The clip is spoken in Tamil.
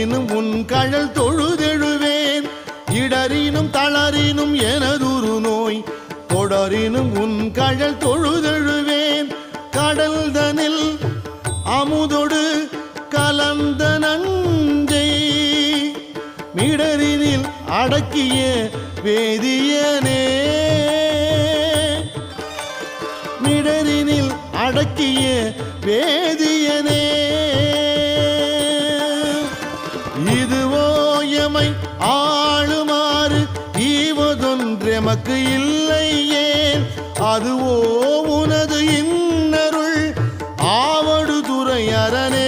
தொடரினும் உன் கழல் தொழுதெழுவேன் இடரினும் தளரினும் எனதுரு நோய் தொடரினும் உன் கழல் தொழுதெழுவேன் கடல் தனில் அமுதொடு கலந்த நஞ்சை மிடரினில் அடக்கிய வேதியனே மிடரினில் அடக்கிய வேதியனே இதுவோ எமை ஆளுமாறு ஈவதொன்றெமக்கு இல்லையேன் அதுவோ உனது இன்னருள் ஆவடு துறை அரணே